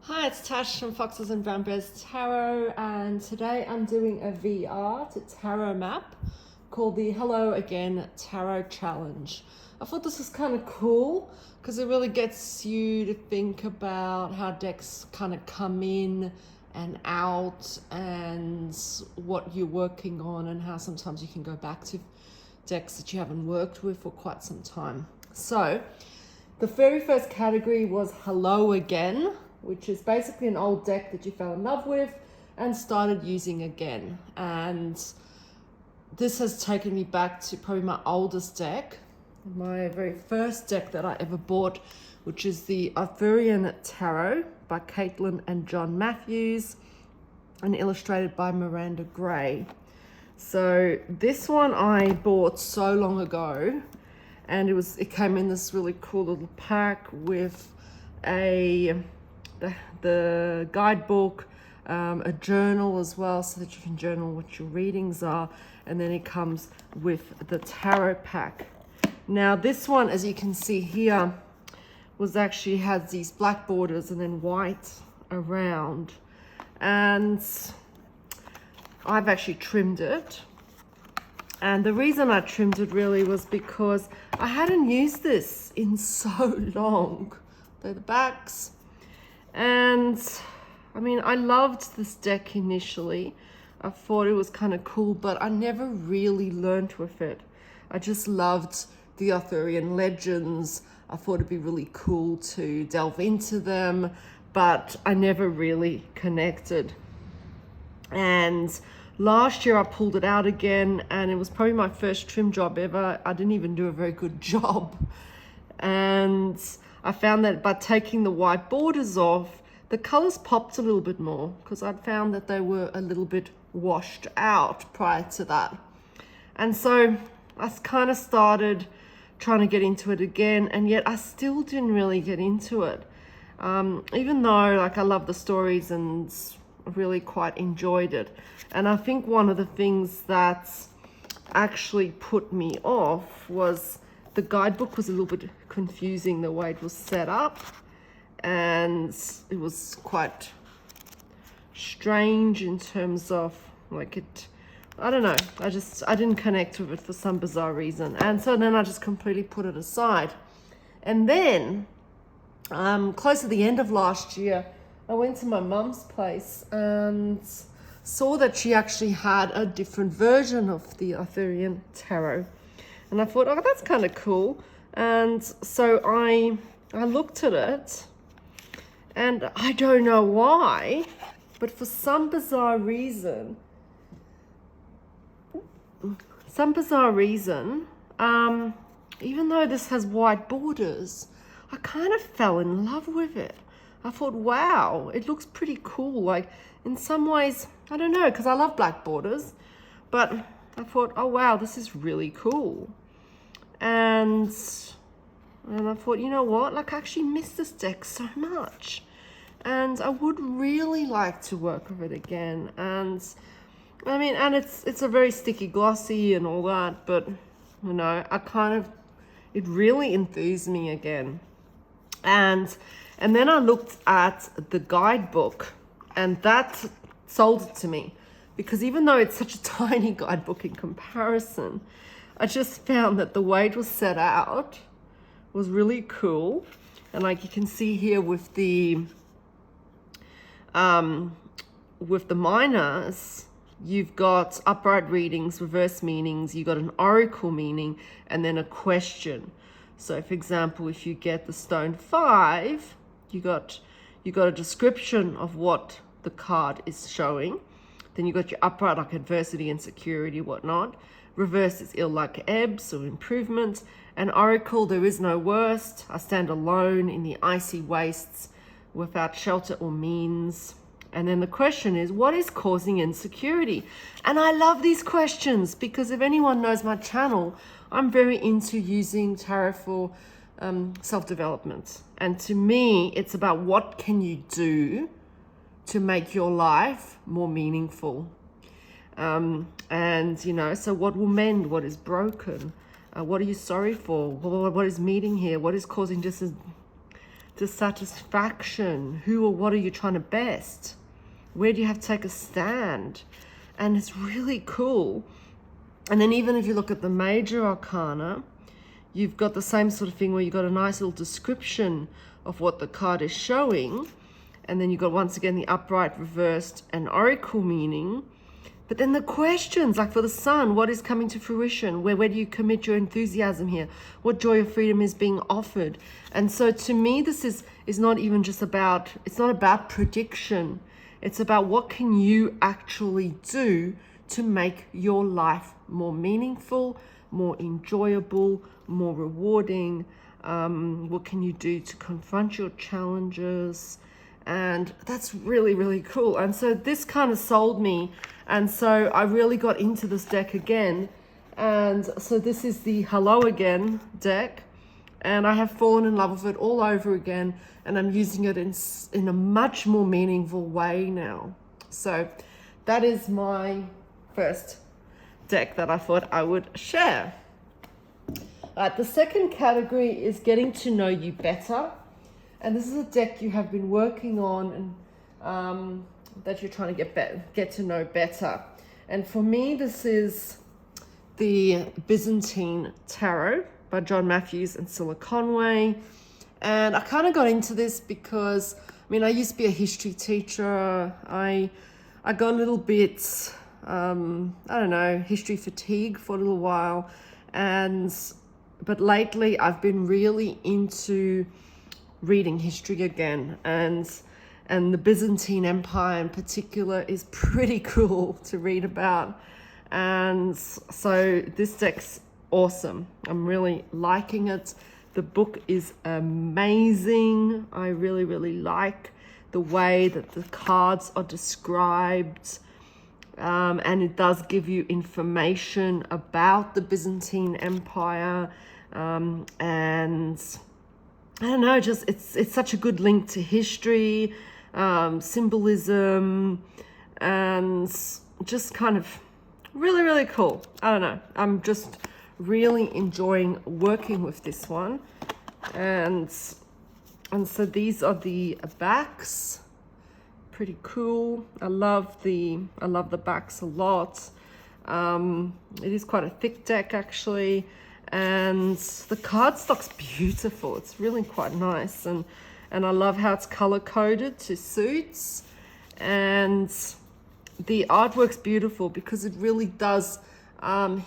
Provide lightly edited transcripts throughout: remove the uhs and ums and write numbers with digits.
Hi, it's Tash from Foxes and Brown Bears Tarot, and today I'm doing a VR to tarot map called the Hello Again Tarot Challenge. I thought this was kind of cool because it really gets you to think about how decks kind of come in and out and what you're working on, and how sometimes you can go back to decks that you haven't worked with for quite some time. So the very first category was Hello Again, which is basically an old deck that you fell in love with and started using again. And this has taken me back to probably my oldest deck, my very first deck that I ever bought, which is the Arthurian Tarot by Caitlin and John Matthews and illustrated by Miranda Gray. So this one I bought so long ago, and it came in this really cool little pack with the guidebook, a journal as well, so that you can journal what your readings are, and then it comes with the tarot pack. Now this one, as you can see here, has these black borders and then white around, and I've actually trimmed it. And the reason I trimmed it really was because I hadn't used this in so long. They're the backs. And I mean, I loved this deck initially. I thought it was kind of cool, but I never really learned with it. I just loved the Arthurian legends. I thought it'd be really cool to delve into them, but I never really connected. And last year I pulled it out again, and it was probably my first trim job ever. I didn't even do a very good job. And I found that by taking the white borders off, the colors popped a little bit more, because I'd found that they were a little bit washed out prior to that. And so I kind of started trying to get into it again, and yet I still didn't really get into it. Even though I love the stories and really quite enjoyed it. And I think one of the things that actually put me off was the guidebook was a little bit confusing the way it was set up, and it was quite strange in terms of I don't know, I didn't connect with it for some bizarre reason. And so then I just completely put it aside. And then close to the end of last year, I went to my mum's place and saw that she actually had a different version of the Arthurian Tarot. And I thought, oh, that's kind of cool. And so I looked at it, and I don't know why, but for some bizarre reason, even though this has white borders, I kind of fell in love with it. I thought, wow, it looks pretty cool. In some ways, I don't know, because I love black borders, but I thought, oh wow, this is really cool. And I thought, you know what, I actually miss this deck so much, and I would really like to work with it again. And I mean, and it's a very sticky glossy and all that, but you know, it really enthused me again. And then I looked at the guidebook, and that sold it to me, because even though it's such a tiny guidebook in comparison, I just found that the way it was set out was really cool. And you can see here with the minors, you've got upright readings, reverse meanings, you got an oracle meaning, and then a question. So for example, if you get the stone 5, you got a description of what the card is showing. Then you got your upright, adversity, insecurity, whatnot. Reverse is ill luck, ebbs or improvement. And oracle, there is no worst. I stand alone in the icy wastes without shelter or means. And then the question is, what is causing insecurity? And I love these questions, because if anyone knows my channel, I'm very into using tarot for self-development. And to me, it's about what can you do to make your life more meaningful. And, you know, so what will mend? What is broken? What are you sorry for? What is meeting here? What is causing just dissatisfaction. Who or what are you trying to best? Where do you have to take a stand? And it's really cool. And then even if you look at the major arcana, you've got the same sort of thing where you've got a nice little description of what the card is showing. And then you've got, once again, the upright, reversed, and oracle meaning. But then the questions, like for the sun, what is coming to fruition? Where do you commit your enthusiasm here? What joy of freedom is being offered? And so to me, this is not even just about, it's not about prediction. It's about what can you actually do to make your life more meaningful, more enjoyable, more rewarding. What can you do to confront your challenges? And that's really, really cool. And so this kind of sold me. And so I really got into this deck again. And so this is the Hello Again deck. And I have fallen in love with it all over again. And I'm using it in a much more meaningful way now. So that is my first deck that I thought I would share. The second category is getting to know you better. And this is a deck you have been working on and that you're trying to get to know better. And for me, this is the Byzantine Tarot by John Matthews and Cilla Conway. And I kind of got into this because, I mean, I used to be a history teacher. I got a little bit, I don't know, history fatigue for a little while. But lately I've been really into reading history again, and the Byzantine Empire in particular is pretty cool to read about. And so this deck's awesome. I'm really liking it. The book is amazing. I really, really like the way that the cards are described. And it does give you information about the Byzantine Empire. And I don't know, just it's such a good link to history, symbolism, and just kind of really, really cool. I don't know. I'm just really enjoying working with this one. And so these are the backs. Pretty cool. I love the backs a lot. It is quite a thick deck actually. And the cardstock's beautiful. It's really quite nice. And I love how it's color-coded to suits. And the artwork's beautiful because it really does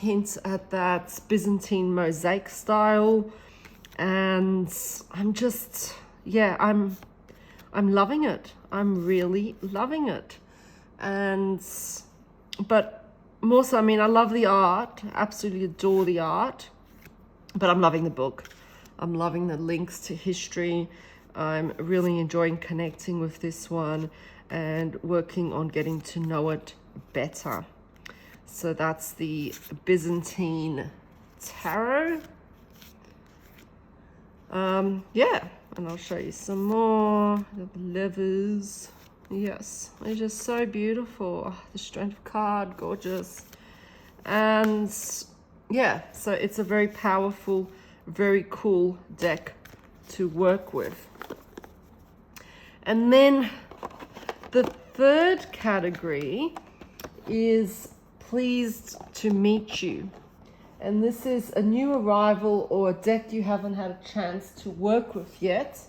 hint at that Byzantine mosaic style. And I'm just, yeah, I'm loving it. I'm really loving it. But more so, I mean, I love the art. Absolutely adore the art. But I'm loving the book. I'm loving the links to history. I'm really enjoying connecting with this one and working on getting to know it better. So that's the Byzantine Tarot. Yeah, and I'll show you some more. The levers. Yes, they're just so beautiful. Oh, the strength card, gorgeous. And yeah, so it's a very powerful, very cool deck to work with. And then the third category is pleased to meet you. And this is a new arrival or a deck you haven't had a chance to work with yet.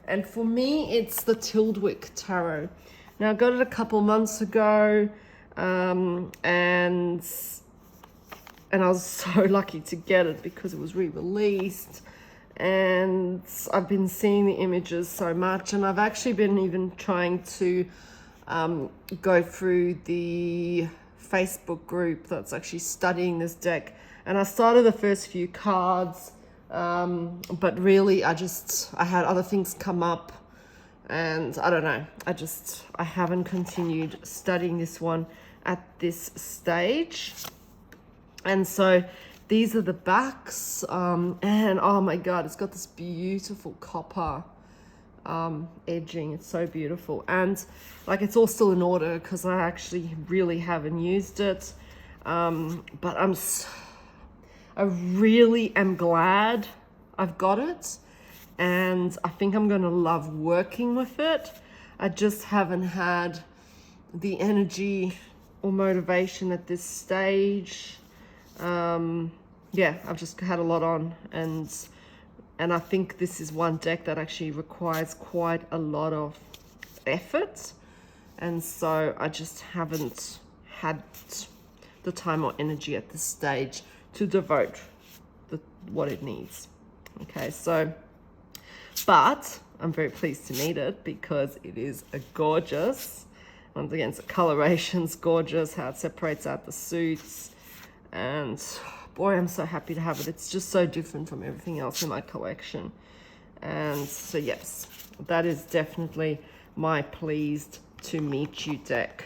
And for me, it's the Tildwick Tarot. Now, I got it a couple months ago, and I was so lucky to get it because it was re-released. And I've been seeing the images so much, and I've actually been even trying to go through the Facebook group that's actually studying this deck. And I started the first few cards, but really I had other things come up, and I don't know, I haven't continued studying this one at this stage. And so these are the backs, and oh my God, it's got this beautiful copper edging. It's so beautiful. And like, it's all still in order because I actually really haven't used it. But I really am glad I've got it. and I think I'm going to love working with it. I just haven't had the energy or motivation at this stage. Yeah, I've just had a lot on, and I think this is one deck that actually requires quite a lot of effort, and so I just haven't had the time or energy at this stage to devote what it needs. Okay, so, but I'm very pleased to meet it because it is a gorgeous. Once again, the coloration's gorgeous, how it separates out the suits, and boy, I'm so happy to have it. It's just so different from everything else in my collection. And so yes, that is definitely my pleased to meet you deck.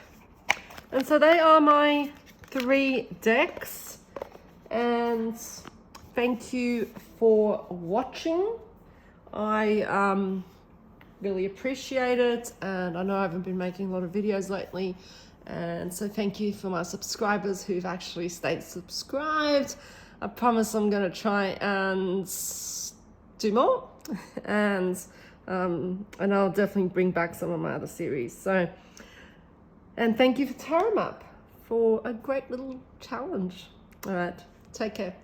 And so they are my 3 decks, and thank you for watching. I really appreciate it, and I know I haven't been making a lot of videos lately, and so thank you for my subscribers who've actually stayed subscribed. I promise I'm going to try and do more, and I'll definitely bring back some of my other series. So, and thank you for Tarot Map for a great little challenge. All right, take care.